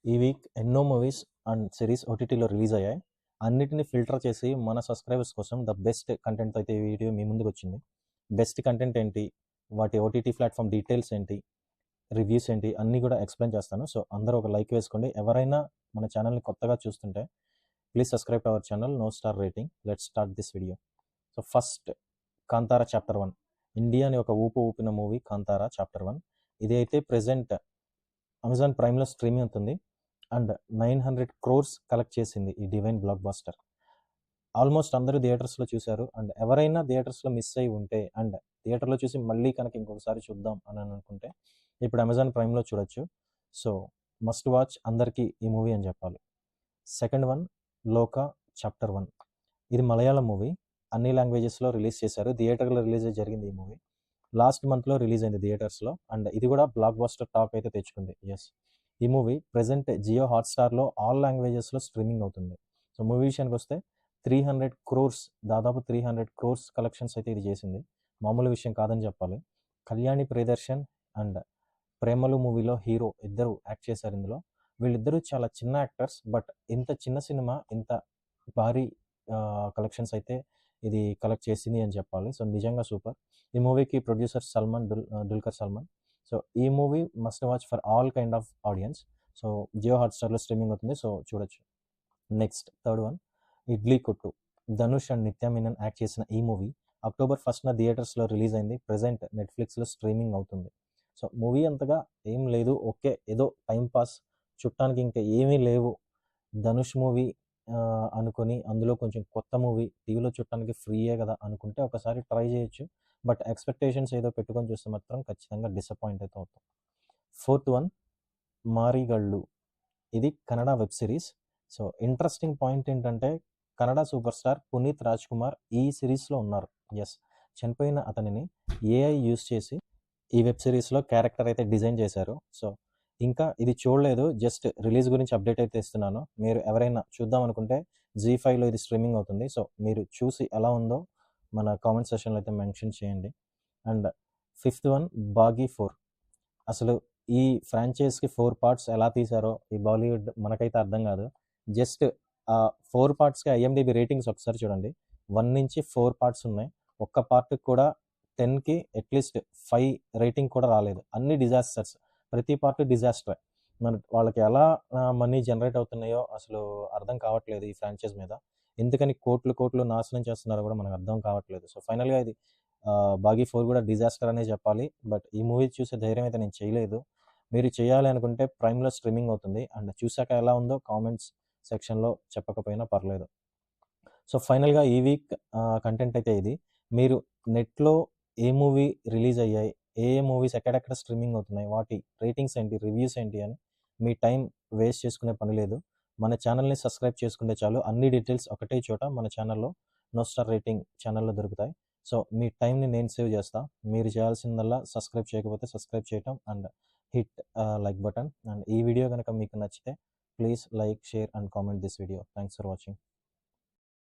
ఈ వీక్ ఎన్నో movies and series ఓటీటీలో రిలీజ్ అయ్యాయి. అన్నిటిని ఫిల్టర్ చేసి మన సబ్స్క్రైబర్స్ కోసం ద బెస్ట్ కంటెంట్‌తో అయితే ఈ వీడియో మీ ముందుకొచ్చింది. బెస్ట్ కంటెంట్ ఏంటి? వాటి ఓటీటీ ప్లాట్‌ఫామ్ డీటెయిల్స్ ఏంటి? రివ్యూస్ ఏంటి? అన్నీ కూడా ఎక్స్‌ప్లెయిన్ చేస్తాను. సో, అందరూ ఒక లైక్ వేసుకోండి. ఎవరైనా మన ఛానల్‌ని కొత్తగా చూస్తుంటే please subscribe to our channel. No star rating. Let's start this video. So, first 'Kantara chapter 1' ఇండియాని ఒక ఊపు ఊపిన మూవీ 'కాంతారా చాప్టర్ 1'. ఇది అయితే ప్రెజెంట్ అమెజాన్ ప్రైమ్‌లో స్ట్రీమింగ్ అవుతుంది. అండ్ 900 క్రోర్స్ కలెక్ట్ చేసింది ఈ డివైన్ బ్లాక్ బాస్టర్. ఆల్మోస్ట్ అందరూ థియేటర్స్లో చూశారు. అండ్ ఎవరైనా థియేటర్స్లో మిస్ అయి ఉంటే అండ్ థియేటర్లో చూసి మళ్ళీ కనుక ఇంకొకసారి చూద్దాం అని అనుకుంటే ఇప్పుడు అమెజాన్ ప్రైమ్లో చూడొచ్చు. సో మస్ట్ వాచ్ అందరికీ ఈ మూవీ అని చెప్పాలి. సెకండ్ వన్ 'లోకా చాప్టర్ 1'. ఇది మలయాళం మూవీ. అన్ని లాంగ్వేజెస్లో రిలీజ్ చేశారు. థియేటర్లో రిలీజ్ జరిగింది ఈ మూవీ. లాస్ట్ మంత్లో రిలీజ్ అయింది థియేటర్స్లో. అండ్ ఇది కూడా బ్లాక్ బాస్టర్ టాక్ అయితే తెచ్చుకుంది. ఎస్, ఈ మూవీ ప్రెజెంట్ జియో హాట్స్టార్లో ఆల్ లాంగ్వేజెస్లో స్ట్రీమింగ్ అవుతుంది. సో మూవీ విషయానికి వస్తే 300 క్రోర్స్, దాదాపు 300 క్రోర్స్ కలెక్షన్స్ అయితే ఇది చేసింది. మామూలు విషయం కాదని చెప్పాలి. కళ్యాణి ప్రియదర్శన్ అండ్ ప్రేమలు మూవీలో హీరో ఇద్దరు యాక్ట్ చేశారు ఇందులో. వీళ్ళిద్దరూ చాలా చిన్న యాక్టర్స్, బట్ ఇంత చిన్న సినిమా ఇంత భారీ కలెక్షన్స్ అయితే ఇది కలెక్ట్ చేసింది అని చెప్పాలి. సో నిజంగా సూపర్. ఈ మూవీకి ప్రొడ్యూసర్ దుల్కర్ సల్మాన్. సో ఈ movie must watch for all kind of audience. So Jio హాట్స్టార్లో స్ట్రీమింగ్ అవుతుంది. సో చూడొచ్చు. Next third one 'Idli Kottu'. Dhanush and Nithya Menen act చేసిన ఈ మూవీ అక్టోబర్ 1న థియేటర్స్లో రిలీజ్ అయింది. ప్రెజెంట్ నెట్ఫ్లిక్స్లో స్ట్రీమింగ్ అవుతుంది. సో మూవీ అంతగా ఏం లేదు, ఓకే, ఏదో టైం పాస్, చుట్టానికి ఇంకా ఏమీ లేవు, ధనుష్ మూవీ అనుకొని అందులో కొంచెం కొత్త మూవీ టీవీలో చుట్టానికి ఫ్రీయే కదా అనుకుంటే ఒకసారి ట్రై చేయొచ్చు. బట్ ఎక్స్పెక్టేషన్స్ ఏదో పెట్టుకొని చూస్తే మాత్రం ఖచ్చితంగా డిసప్పాయింట్ అయితే అవుతాం. Fourth one 'Marigallu'. ఇది Kannada web series. So interesting point ఏంటంటే కన్నడ సూపర్ స్టార్ పునీత్ రాజ్ కుమార్ ఈ సిరీస్లో ఉన్నారు. ఎస్, చనిపోయిన అతనిని ఏఐ యూస్ చేసి ఈ వెబ్ సిరీస్లో క్యారెక్టర్ అయితే డిజైన్ చేశారు. సో ఇంకా ఇది చూడలేదు, జస్ట్ రిలీజ్ గురించి అప్డేట్ అయితే ఇస్తున్నాను. మీరు ఎవరైనా చూద్దాం అనుకుంటే జీ5లో ఇది స్ట్రీమింగ్ అవుతుంది. సో మీరు చూసి ఎలా ఉందో మన కామెంట్ సెషన్లో అయితే మెన్షన్ చేయండి. And fifth one 'Baaghi 4'. అసలు ఈ ఫ్రాంచైజ్కి 4 పార్ట్స్ ఎలా తీశారో ఈ బాలీవుడ్ మనకైతే అర్థం కాదు. జస్ట్ ఆ 4 పార్ట్స్కి ఐఎండిబి రేటింగ్స్ ఒకసారి చూడండి. 1 నుంచి 4 పార్ట్స్ ఉన్నాయి. ఒక్క పార్ట్కి కూడా 10కి అట్లీస్ట్ 5 రేటింగ్ కూడా రాలేదు. అన్ని డిజాస్టర్స్, ప్రతి పార్ట్ డిజాస్టర్. మన వాళ్ళకి ఎలా మనీ జనరేట్ అవుతున్నాయో అసలు అర్థం కావట్లేదు ఈ ఫ్రాంచైజ్ మీద. ఎందుకని కోట్లు కోట్లు నాశనం చేస్తున్నారో కూడా మనకు అర్థం కావట్లేదు. సో ఫైనల్గా ఇది 'బాగీ 4' కూడా డిజాస్టర్ అనే చెప్పాలి. బట్ ఈ మూవీ చూసే ధైర్యం అయితే నేను చేయలేదు. మీరు చేయాలి అనుకుంటే ప్రైమ్లో స్ట్రీమింగ్ అవుతుంది. అండ్ చూశాక ఎలా ఉందో కామెంట్స్ సెక్షన్లో చెప్పకపోయినా పర్లేదు. సో ఫైనల్గా ఈ వీక్ కంటెంట్ అయితే ఇది. మీరు నెట్లో ఏ మూవీ రిలీజ్ అయ్యాయి, ఏ మూవీస్ ఎక్కడెక్కడ స్ట్రీమింగ్ అవుతున్నాయి, వాటి రేటింగ్స్ ఏంటి, రివ్యూస్ ఏంటి అని మీ టైం వేస్ట్ చేసుకునే పని లేదు. మన ఛానల్ని సబ్స్క్రైబ్ చేసుకుంటే చాలు. అన్ని డీటెయిల్స్ ఒకటే చోట మన ఛానల్లో నో స్టార్ రేటింగ్ ఛానల్లో దొరుకుతాయి. సో మీ టైంని నేను సేవ్ చేస్తా. మీరు చేయాల్సిందల్లా సబ్స్క్రైబ్ చేయకపోతే సబ్స్క్రైబ్ చేయటం and hit like button. And ఈ వీడియో కనుక మీకు నచ్చితే please like, share and comment this video. Thanks for watching.